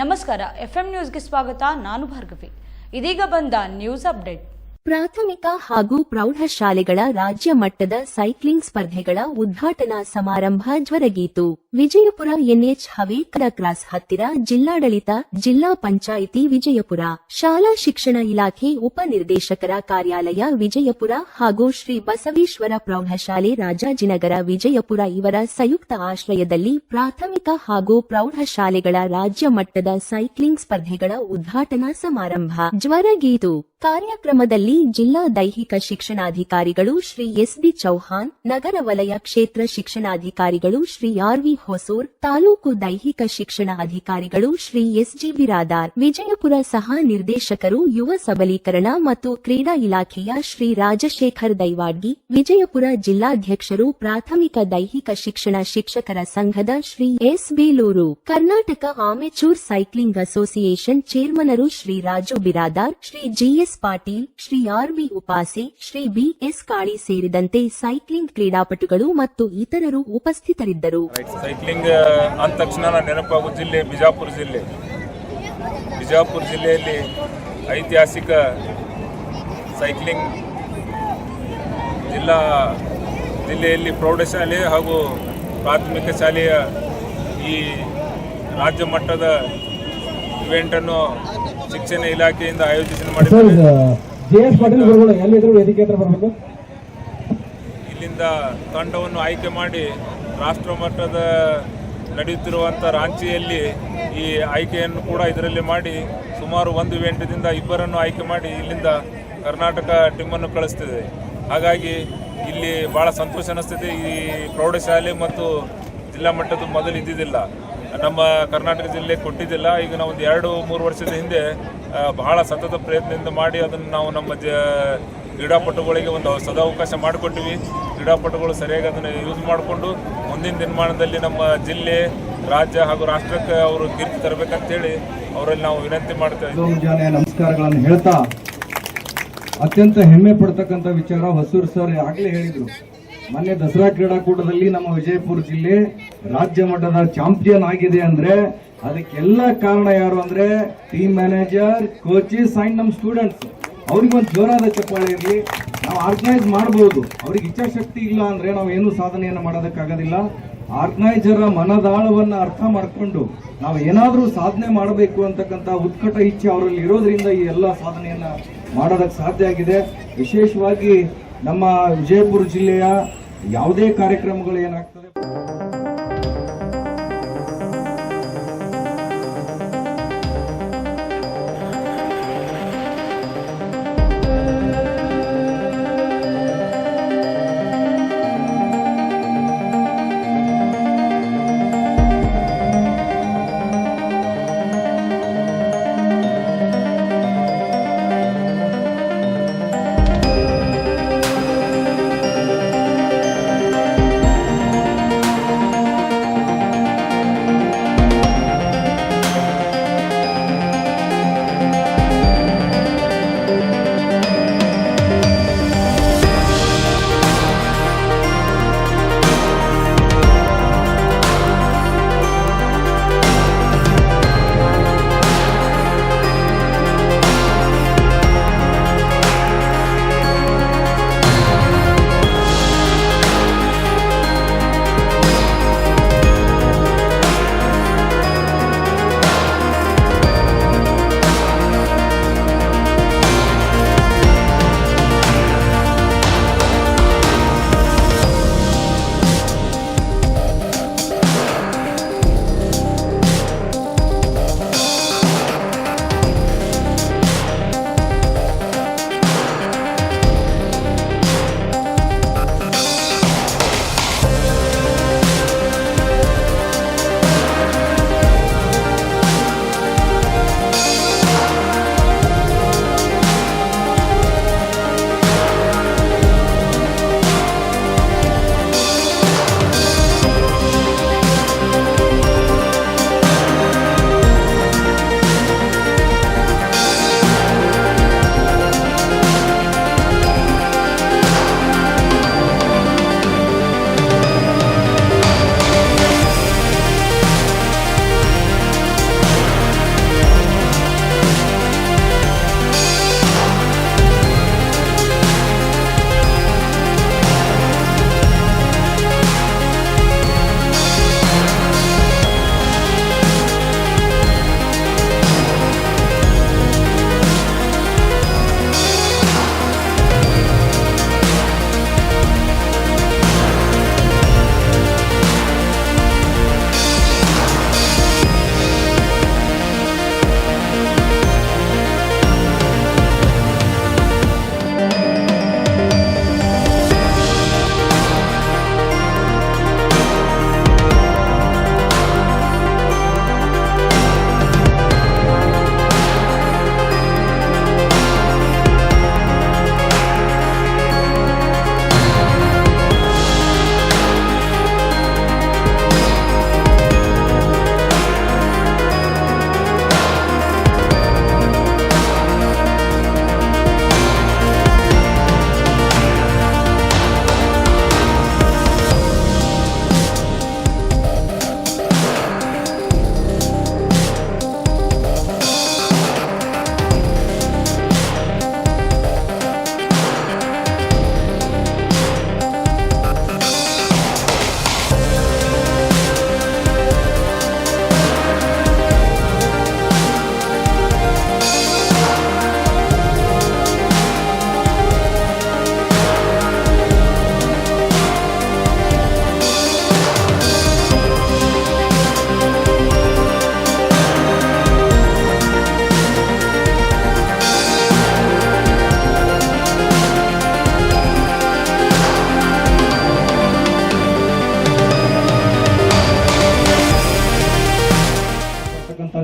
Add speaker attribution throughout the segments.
Speaker 1: ನಮಸ್ಕಾರ, ಎಫ್ಎಂ ನ್ಯೂಸ್ಗೆ ಸ್ವಾಗತ. ನಾನು ಭಾರ್ಗವಿ. ಇದೀಗ ಬಂದ ನ್ಯೂಸ್ ಅಪ್ಡೇಟ್.
Speaker 2: ಪ್ರಾಥಮಿಕ ಹಾಗೂ ಪ್ರೌಢಶಾಲೆಗಳ ರಾಜ್ಯ ಮಟ್ಟದ ಸೈಕ್ಲಿಂಗ್ ಸ್ಪರ್ಧೆಗಳ ಉದ್ಘಾಟನಾ ಸಮಾರಂಭ ಜರುಗಿತು. ವಿಜಯಪುರ ಎನ್ಎಚ್ ಹವೇಕರ ಕ್ರಾಸ್ ಹತ್ತಿರ ಜಿಲ್ಲಾಡಳಿತ, ಜಿಲ್ಲಾ ಪಂಚಾಯಿತಿ ವಿಜಯಪುರ, ಶಾಲಾ ಶಿಕ್ಷಣ ಇಲಾಖೆ ಉಪನಿರ್ದೇಶಕರ ಕಾರ್ಯಾಲಯ ವಿಜಯಪುರ ಹಾಗೂ ಶ್ರೀ ಬಸವೇಶ್ವರ ಪ್ರೌಢಶಾಲೆ ರಾಜಾಜಿನಗರ ವಿಜಯಪುರ ಇವರ ಸಂಯುಕ್ತ ಆಶ್ರಯದಲ್ಲಿ ಪ್ರಾಥಮಿಕ ಹಾಗೂ ಪ್ರೌಢಶಾಲೆಗಳ ರಾಜ್ಯ ಮಟ್ಟದ ಸೈಕ್ಲಿಂಗ್ ಸ್ಪರ್ಧೆಗಳ ಉದ್ಘಾಟನಾ ಸಮಾರಂಭ ಜರುಗಿತು. ಕಾರ್ಯಕ್ರಮದಲ್ಲಿ ಜಿಲ್ಲಾ ದೈಹಿಕ ಶಿಕ್ಷಣಾಧಿಕಾರಿಗಳು ಶ್ರೀ ಎಸ್.ಡಿ. ಚೌಹಾಣ್, ನಗರ ವಲಯ ಕ್ಷೇತ್ರ ಶಿಕ್ಷಣಾಧಿಕಾರಿಗಳು ಶ್ರೀ ಆರ್.ವಿ. ಹೊಸೂರ್, ತಾಲೂಕು ದೈಹಿಕ ಶಿಕ್ಷಣ ಅಧಿಕಾರಿಗಳು ಶ್ರೀ ಎಸ್.ಜಿ. ಬಿರಾದಾರ್, ವಿಜಯಪುರ ಸಹ ನಿರ್ದೇಶಕರು ಯುವ ಸಬಲೀಕರಣ ಮತ್ತು ಕ್ರೀಡಾ ಇಲಾಖೆಯ ಶ್ರೀ ರಾಜಶೇಖರ್ ದೈವಾಡ್ಗಿ, ವಿಜಯಪುರ ಜಿಲ್ಲಾಧ್ಯಕ್ಷರು ಪ್ರಾಥಮಿಕ ದೈಹಿಕ ಶಿಕ್ಷಣ ಶಿಕ್ಷಕರ ಸಂಘದ Shri S. Belur, Karnataka amateur cycling association ಚೇರ್ಮನರು Shri Raju Biradar, Shri GS Patil, Shri RB. Upase, Shri BS. Kali ಸೇರಿದಂತೆ ಸೈಕ್ಲಿಂಗ್ ಕ್ರೀಡಾಪಟುಗಳು ಮತ್ತು ಇತರರು ಉಪಸ್ಥಿತರಿದ್ದರು.
Speaker 3: ಸೈಕ್ಲಿಂಗ್ ಅಂದ ತಕ್ಷಣ ನೆನಪಾಗುವ ಜಿಲ್ಲೆ ಬಿಜಾಪುರ ಜಿಲ್ಲೆ. ಬಿಜಾಪುರ ಜಿಲ್ಲೆಯಲ್ಲಿ ಐತಿಹಾಸಿಕ ಸೈಕ್ಲಿಂಗ್ ಜಿಲ್ಲೆಯಲ್ಲಿ ಪ್ರೌಢಶಾಲೆ ಹಾಗೂ ಪ್ರಾಥಮಿಕ ಶಾಲೆಯ ಈ ರಾಜ್ಯ ಮಟ್ಟದ ಇವೆಂಟನ್ನು ಶಿಕ್ಷಣ ಇಲಾಖೆಯಿಂದ ಆಯೋಜನೆ ಮಾಡಿದ್ದಾರೆ. ಇಲ್ಲಿಂದ ತಂಡವನ್ನು ಆಯ್ಕೆ ಮಾಡಿ ರಾಷ್ಟ್ರ ಮಟ್ಟದ ನಡೆಯುತ್ತಿರುವಂಥ ರಾಂಚಿಯಲ್ಲಿ ಈ ಆಯ್ಕೆಯನ್ನು ಕೂಡ ಇದರಲ್ಲಿ ಮಾಡಿ ಸುಮಾರು ಒಂದು ಇವೆಂಟ್ದಿಂದ ಇಬ್ಬರನ್ನು ಆಯ್ಕೆ ಮಾಡಿ ಇಲ್ಲಿಂದ ಕರ್ನಾಟಕ ಟೀಮನ್ನು ಕಳಿಸ್ತಿದೆ. ಹಾಗಾಗಿ ಇಲ್ಲಿ ಭಾಳ ಸಂತೋಷ ಅನ್ನಿಸ್ತಿದೆ. ಈ ಪ್ರೌಢಶಾಲೆ ಮತ್ತು ಜಿಲ್ಲಾ ಮಟ್ಟದ ಮೊದಲು ಇದ್ದಿದ್ದಿಲ್ಲ, ನಮ್ಮ ಕರ್ನಾಟಕ ಜಿಲ್ಲೆ ಕೊಟ್ಟಿದ್ದಿಲ್ಲ. ಈಗ ನಾವು ಒಂದು 2-3 ವರ್ಷದ ಹಿಂದೆ ಬಹಳ ಸತತ ಪ್ರಯತ್ನದಿಂದ ಮಾಡಿ ಅದನ್ನು ನಾವು ನಮ್ಮ ಕ್ರೀಡಾಪಟುಗಳಿಗೆ ಒಂದು ಸದಾವಕಾಶ ಮಾಡಿಕೊಟ್ಟಿವಿ. ಕ್ರೀಡಾಪಟುಗಳು ಸರಿಯಾಗಿ ಅದನ್ನು ಯೂಸ್ ಮಾಡಿಕೊಂಡು ಮುಂದಿನ ದಿನಮಾನದಲ್ಲಿ ನಮ್ಮ ಜಿಲ್ಲೆ, ರಾಜ್ಯ ಹಾಗೂ ರಾಷ್ಟ್ರಕ್ಕೆ ಅವರು ಕೀರ್ತಿ ತರಬೇಕಂತೇಳಿ ಅವರಲ್ಲಿ ನಾವು ವಿನಂತಿ ಮಾಡ್ತಾ ಇದ್ದೀವಿ.
Speaker 4: ನಮಸ್ಕಾರಗಳನ್ನು ಹೇಳ್ತಾ, ಅತ್ಯಂತ ಹೆಮ್ಮೆ ಪಡ್ತಕ್ಕಂಥ ವಿಚಾರ ಹೊಸೂರು ಸರ್ ಆಗಲೇ ಹೇಳಿದ್ರು. ಮೊನ್ನೆ ದಸರಾ ಕ್ರೀಡಾಕೂಟದಲ್ಲಿ ನಮ್ಮ ವಿಜಯಪುರ ಜಿಲ್ಲೆ ರಾಜ್ಯ ಮಟ್ಟದ ಚಾಂಪಿಯನ್ ಆಗಿದೆ ಅಂದ್ರೆ ಅದಕ್ಕೆಲ್ಲ ಕಾರಣ ಯಾರು ಅಂದ್ರೆ ಟೀಮ್ ಮ್ಯಾನೇಜರ್, ಕೋಚಸ್ ಅಂಡ್ ನಮ್ಮ ಸ್ಟೂಡೆಂಟ್ಸ್. ಅವ್ರಿಗೊಂದು ಜೋರಾದ ಚಪ್ಪಾಳೆ ಇರಲಿ. ನಾವು ಆರ್ಗನೈಸ್ ಮಾಡಬಹುದು, ಅವ್ರಿಗೆ ಇಚ್ಛಾಶಕ್ತಿ ಇಲ್ಲ ಅಂದ್ರೆ ನಾವು ಏನು ಸಾಧನೆಯನ್ನು ಮಾಡೋದಕ್ಕಾಗೋದಿಲ್ಲ. ಆರ್ಗನೈಸರ್ ಮನದಾಳವನ್ನ ಅರ್ಥ ಮಾಡ್ಕೊಂಡು ನಾವು ಏನಾದ್ರೂ ಸಾಧನೆ ಮಾಡಬೇಕು ಅಂತಕ್ಕಂಥ ಉತ್ಕಟ ಇಚ್ಛೆ ಅವರಲ್ಲಿ ಇರೋದ್ರಿಂದ ಈ ಎಲ್ಲ ಸಾಧನೆಯನ್ನ ಮಾಡೋದಕ್ಕೆ ಸಾಧ್ಯ ಆಗಿದೆ. ವಿಶೇಷವಾಗಿ ನಮ್ಮ ವಿಜಯಪುರ ಜಿಲ್ಲೆಯ ಯಾವುದೇ ಕಾರ್ಯಕ್ರಮಗಳು ಏನಾಗ್ತದೆ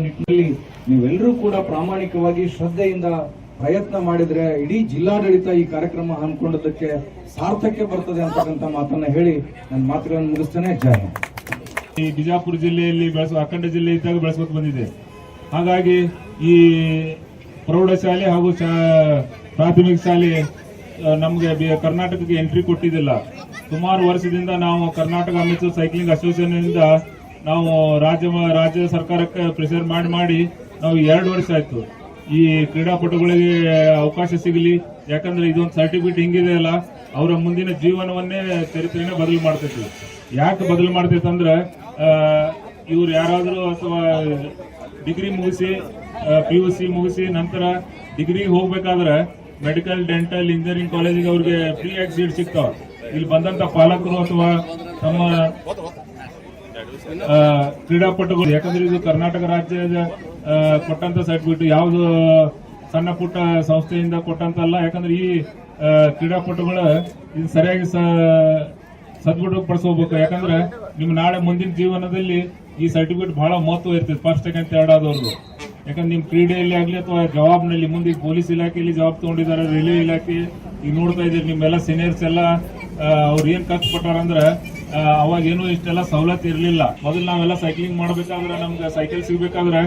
Speaker 4: ನಿಟ್ಟಿನಲ್ಲಿ ನೀವೆಲ್ಲರೂ ಕೂಡ ಪ್ರಾಮಾಣಿಕವಾಗಿ ಶ್ರದ್ಧೆಯಿಂದ ಪ್ರಯತ್ನ ಮಾಡಿದ್ರೆ ಇಡೀ ಜಿಲ್ಲಾಡಳಿತ ಈ ಕಾರ್ಯಕ್ರಮ ಹಮ್ಮಿಕೊಂಡದಕ್ಕೆ ಸಾರ್ಥಕ್ಕೆ ಬರ್ತದೆ ಅಂತಕ್ಕಂಥ ಮಾತನ್ನ ಹೇಳಿ ನನ್ನ ಮಾತುಗಳನ್ನು ಮುಗಿಸ್ತೇನೆ. ಜೈ ಹಿಂದ್.
Speaker 3: ಈ ಬಿಜಾಪುರ ಜಿಲ್ಲೆಯಲ್ಲಿ ಅಖಂಡ ಜಿಲ್ಲೆ ಇದ್ದಾಗ ಬೆಳೆಸ್ಕೊತ ಬಂದಿದೆ. ಹಾಗಾಗಿ ಈ ಪ್ರೌಢಶಾಲೆ ಹಾಗೂ ಪ್ರಾಥಮಿಕ ಶಾಲೆ ನಮಗೆ ಕರ್ನಾಟಕಕ್ಕೆ ಎಂಟ್ರಿ ಕೊಟ್ಟಿದ್ದಿಲ್ಲ. ಸುಮಾರು ವರ್ಷದಿಂದ ನಾವು ಕರ್ನಾಟಕ ಅಮೇಚೂರ್ ಸೈಕ್ಲಿಂಗ್ ಅಸೋಸಿಯೇಷನ್ ನಾವು ರಾಜ್ಯ ಸರ್ಕಾರಕ್ಕೆ ಪ್ರೆಷರ್ ಮಾಡಿ ನಾವು 2 ವರ್ಷ ಆಯ್ತು ಈ ಕ್ರೀಡಾಪಟುಗಳಿಗೆ ಅವಕಾಶ ಸಿಗಲಿ. ಯಾಕಂದ್ರೆ ಇದೊಂದು ಸರ್ಟಿಫಿಕೇಟ್ ಹಿಂಗಿದೆ ಅಲ್ಲ, ಅವರ ಮುಂದಿನ ಜೀವನವನ್ನೇ ಚರಿತ್ರೆನೇ ಬದಲು ಮಾಡ್ತೈತಿ. ಯಾಕೆ ಬದಲು ಮಾಡ್ತೈತೆ ಅಂದ್ರೆ ಇವ್ರು ಯಾರಾದರೂ ಅಥವಾ ಡಿಗ್ರಿ ಮುಗಿಸಿ PUC ಮುಗಿಸಿ ನಂತರ ಡಿಗ್ರಿಗೆ ಹೋಗ್ಬೇಕಾದ್ರೆ ಮೆಡಿಕಲ್, ಡೆಂಟಲ್, ಇಂಜಿನಿಯರಿಂಗ್ ಕಾಲೇಜಿಗೆ ಅವ್ರಿಗೆ ಫ್ರೀ ಆಗಿ ಸೀಟ್ ಸಿಗ್ತಾವ. ಇಲ್ಲಿ ಬಂದಂತ ಪಾಲಕರು ಅಥವಾ ತಮ್ಮ ಕ್ರೀಡಾಪಟುಗಳು, ಯಾಕಂದ್ರೆ ಇದು ಕರ್ನಾಟಕ ರಾಜ್ಯದ ಕೊಟ್ಟಂತ ಸರ್ಟಿಫಿಕೇಟ್, ಯಾವ್ದು ಸಣ್ಣ ಪುಟ್ಟ ಸಂಸ್ಥೆಯಿಂದ ಕೊಟ್ಟಂತಲ್ಲ. ಯಾಕಂದ್ರೆ ಈ ಕ್ರೀಡಾಪಟುಗಳು ಇದು ಸರಿಯಾಗಿ ಸದ್ಬಳಕೆ ಪಡಿಸೋಬೇಕು. ಯಾಕಂದ್ರೆ ನಿಮ್ ನಾಳೆ ಮುಂದಿನ ಜೀವನದಲ್ಲಿ ಈ ಸರ್ಟಿಫಿಕೇಟ್ ಬಹಳ ಮಹತ್ವ ಇರ್ತದೆ, ಫಸ್ಟ್ ಸೆಕೆಂಡ್ ಥರ್ಡ್ ಆದವ್ರದ್ದು. ಯಾಕಂದ್ರೆ ನಿಮ್ ಕ್ರೀಡೆಯಲ್ಲಿ ಆಗ್ಲಿ ಅಥವಾ ಜವಾಬ್ನಲ್ಲಿ ಮುಂದೆ ಪೊಲೀಸ್ ಇಲಾಖೆಯಲ್ಲಿ ಜವಾಬ್ ತಗೊಂಡಿದ್ದಾರೆ, ರೈಲ್ವೆ ಇಲಾಖೆ ಈಗ ನೋಡ್ತಾ ಇದ್ದೀರಿ. ನಿಮ್ಮೆಲ್ಲ ಸೀನಿಯರ್ಸ್ ಎಲ್ಲ ಅವ್ರು ಏನ್ ಖರ್ಚು ಪಟ್ಟಾರಂದ್ರೆ ಅವಾಗ ಏನು ಇಷ್ಟೆಲ್ಲ ಸವಲತ್ತು ಇರಲಿಲ್ಲ. ಮೊದಲು ನಾವೆಲ್ಲ ಸೈಕ್ಲಿಂಗ್ ಮಾಡ್ಬೇಕಾದ್ರೆ ನಮ್ಗೆ ಸೈಕಲ್ ಸಿಗ್ಬೇಕಾದ್ರೆ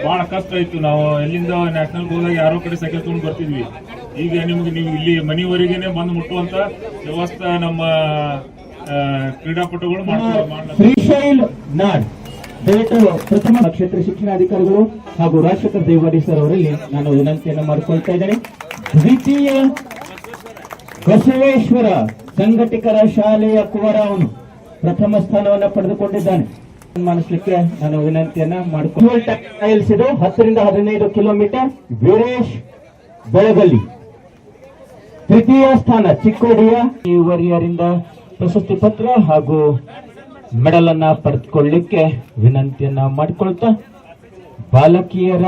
Speaker 3: ಬಹಳ ಕಷ್ಟ ಇತ್ತು. ನಾವು ಎಲ್ಲಿಂದ ನ್ಯಾಷನಲ್ ಹೋದಾಗ ಯಾರೋ ಕಡೆ ಸೈಕಲ್ ತಗೊಂಡು ಬರ್ತಿದ್ವಿ. ಈಗ ನೀವು ಇಲ್ಲಿ ಮನೆಯವರೆಗೇನೆ ಬಂದು ಮುಟ್ಟುವಂತ ವ್ಯವಸ್ಥೆ ನಮ್ಮ ಕ್ರೀಡಾಪಟುಗಳು ಮಾಡ್ತಾರೆ.
Speaker 5: ಶ್ರೀಶೈಲ್ ನಾಡ್ ದಯವಿಟ್ಟು ಪ್ರಥಮ ಕ್ಷೇತ್ರ ಶಿಕ್ಷಣಾಧಿಕಾರಿಗಳು ಹಾಗೂ ರಾಜಶೇಖರ್ ದೇವಾಡಿ ಸರ್ ಅವರಲ್ಲಿ ನಾನು ವಿನಂತಿಯನ್ನು ಮಾಡಿಕೊಳ್ತಾ ಇದ್ದೇನೆ. ದ್ವಿತೀಯ ಬಸವೇಶ್ವರ ಸಂಘಟಕರ ಶಾಲೆಯ ಕುವರ ಅವನು ಪ್ರಥಮ ಸ್ಥಾನವನ್ನು ಪಡೆದುಕೊಂಡಿದ್ದಾನೆ. ಸನ್ಮಾನಿಸಲಿಕ್ಕೆ ನಾನು ವಿನಂತಿಯನ್ನ ಮಾಡಿಕೊಂಡು 10 ರಿಂದ 15 ಕಿಲೋಮೀಟರ್ ವೀರೇಶ್ ಬೆಳಗಲ್ಲಿ. ತೃತೀಯ ಸ್ಥಾನ ಚಿಕ್ಕೋಡಿಯ ವರಿಯರಿಂದ ಪ್ರಶಸ್ತಿ ಪತ್ರ ಹಾಗೂ ಮೆಡಲ್ ಅನ್ನ ಪಡೆದುಕೊಳ್ಳಲಿಕ್ಕೆ ವಿನಂತಿಯನ್ನ ಮಾಡಿಕೊಳ್ತಾ ಬಾಲಕಿಯರ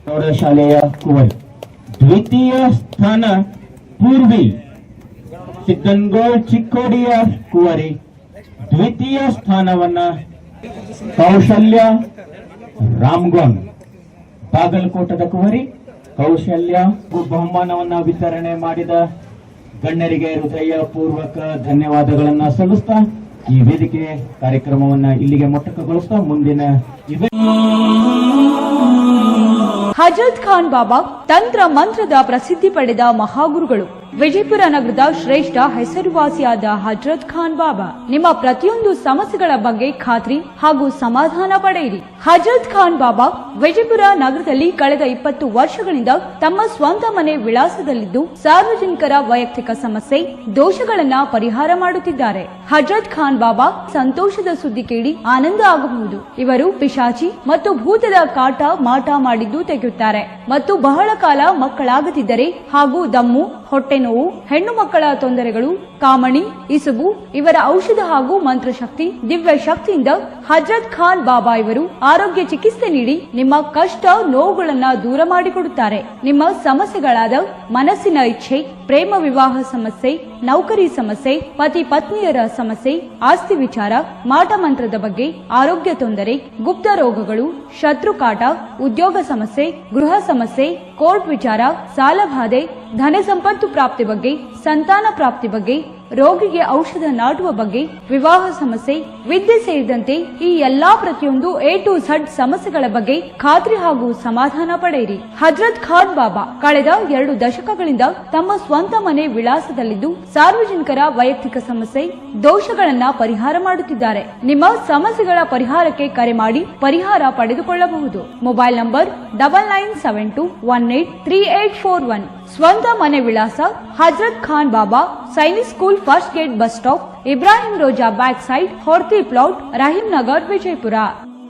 Speaker 5: ಪ್ರೌಢಶಾಲೆಯ ಕುವರಿ. ದ್ವಿತೀಯ ಸ್ಥಾನ ಪೂರ್ವಿ ಸಿದ್ದನ್ಗೋಳ್ ಚಿಕ್ಕೋಡಿಯ ಕುವರಿ. ದ್ವಿತೀಯ ಸ್ಥಾನವನ್ನ ಕೌಶಲ್ಯ ರಾಮ್ಗೋನ್ ಬಾಗಲಕೋಟದ ಕುವರಿ. ಕೌಶಲ್ಯ ಬಹುಮಾನವನ್ನ ವಿತರಣೆ ಮಾಡಿದ ಗಣ್ಯರಿಗೆ ಹೃದಯಪೂರ್ವಕ ಧನ್ಯವಾದಗಳನ್ನ ಸಲ್ಲಿಸ್ತಾ ಈ ವೇದಿಕೆ ಕಾರ್ಯಕ್ರಮವನ್ನ ಇಲ್ಲಿಗೆ ಮೊಟಕುಗೊಳಿಸ್ತಾ ಮುಂದಿನ
Speaker 1: ಹಜರತ್ ಖಾನ್ ಬಾಬಾ ತಂತ್ರ ಮಂತ್ರದ ಪ್ರಸಿದ್ಧಿ ಪಡೆದ ಮಹಾಗುರುಗಳು. ವಿಜಯಪುರ ನಗರದ ಶ್ರೇಷ್ಠ ಹೆಸರುವಾಸಿಯಾದ ಹಜರತ್ ಖಾನ್ ಬಾಬಾ ನಿಮ್ಮ ಪ್ರತಿಯೊಂದು ಸಮಸ್ಯೆಗಳ ಬಗ್ಗೆ ಖಾತ್ರಿ ಹಾಗೂ ಸಮಾಧಾನ ಪಡೆಯಿರಿ. ಹಜರತ್ ಖಾನ್ ಬಾಬಾ ವಿಜಯಪುರ ನಗರದಲ್ಲಿ ಕಳೆದ 20 ವರ್ಷಗಳಿಂದ ತಮ್ಮ ಸ್ವಂತ ಮನೆ ವಿಳಾಸದಲ್ಲಿದ್ದು ಸಾರ್ವಜನಿಕರ ವೈಯಕ್ತಿಕ ಸಮಸ್ಯೆ ದೋಷಗಳನ್ನ ಪರಿಹಾರ ಮಾಡುತ್ತಿದ್ದಾರೆ. ಹಜರತ್ ಖಾನ್ ಬಾಬಾ ಸಂತೋಷದ ಸುದ್ದಿ ಕೇಳಿ ಆನಂದ ಆಗಬಹುದು. ಇವರು ಪಿಶಾಚಿ ಮತ್ತು ಭೂತದ ಕಾಟ ಮಾಟ ಮಾಡಿದ್ದು ತೆಗೆಯುತ್ತಾರೆ ಮತ್ತು ಬಹಳ ಕಾಲ ಮಕ್ಕಳಾಗದಿದ್ದರೆ ಹಾಗೂ ದಮ್ಮು, ಹೊಟ್ಟೆ ನೋವು, ಹೆಣ್ಣು ಮಕ್ಕಳ ತೊಂದರೆಗಳು, ಕಾಮಣಿ, ಇಸುಬು ಇವರ ಔಷಧ ಹಾಗೂ ಮಂತ್ರಶಕ್ತಿ, ದಿವ್ಯ ಶಕ್ತಿಯಿಂದ ಹಜರತ್ ಖಾನ್ ಬಾಬಾ ಇವರು ಆರೋಗ್ಯ ಚಿಕಿತ್ಸೆ ನೀಡಿ ನಿಮ್ಮ ಕಷ್ಟ ನೋವುಗಳನ್ನ ದೂರ ಮಾಡಿಕೊಡುತ್ತಾರೆ. ನಿಮ್ಮ ಸಮಸ್ಯೆಗಳಾದ ಮನಸ್ಸಿನ ಇಚ್ಛೆ, ಪ್ರೇಮ ವಿವಾಹ ಸಮಸ್ಯೆ, ನೌಕರಿ ಸಮಸ್ಯೆ, ಪತಿ ಪತ್ನಿಯರ ಸಮಸ್ಯೆ, ಆಸ್ತಿ ವಿಚಾರ, ಮಾಟ ಮಂತ್ರದ ಬಗ್ಗೆ, ಆರೋಗ್ಯ ತೊಂದರೆ, ಗುಪ್ತ ರೋಗಗಳು, ಶತ್ರುಕಾಟ, ಉದ್ಯೋಗ ಸಮಸ್ಯೆ, ಗೃಹ ಸಮಸ್ಯೆ, ಕೋರ್ಟ್ ವಿಚಾರ, ಸಾಲಬಾಧೆ, ಧನ ಸಂಪತ್ತು ಪ್ರಾಪ್ತಿ ಬಗ್ಗೆ, ಸಂತಾನ ಪ್ರಾಪ್ತಿ ಬಗ್ಗೆ, ರೋಗಿಗೆ ಔಷಧ ನಾಟುವ ಬಗ್ಗೆ, ವಿವಾಹ ಸಮಸ್ಯೆ, ವಿದ್ಯೆ ಸೇರಿದಂತೆ ಈ ಎಲ್ಲಾ ಪ್ರತಿಯೊಂದು A to Z ಸಮಸ್ಯೆಗಳ ಬಗ್ಗೆ ಖಾತ್ರಿ ಹಾಗೂ ಸಮಾಧಾನ ಪಡೆಯಿರಿ. ಹಜರತ್ ಖಾನ್ ಬಾಬಾ ಕಳೆದ 2 ದಶಕಗಳಿಂದ ತಮ್ಮ ಸ್ವಂತ ಮನೆ ವಿಳಾಸದಲ್ಲಿದ್ದು ಸಾರ್ವಜನಿಕರ ವೈಯಕ್ತಿಕ ಸಮಸ್ಯೆ ದೋಷಗಳನ್ನ ಪರಿಹಾರ ಮಾಡುತ್ತಿದ್ದಾರೆ. ನಿಮ್ಮ ಸಮಸ್ಯೆಗಳ ಪರಿಹಾರಕ್ಕೆ ಕರೆ ಮಾಡಿ ಪರಿಹಾರ ಪಡೆದುಕೊಳ್ಳಬಹುದು. Mobile number 9972183841. ಸ್ವಂತ ಮನೆ ವಿಳಾಸ Hazrat Khan Baba, Sainik school, first gate, bus stop, Ibrahim Roza back side, Horti plot, Rahim Nagar, Vijayapura.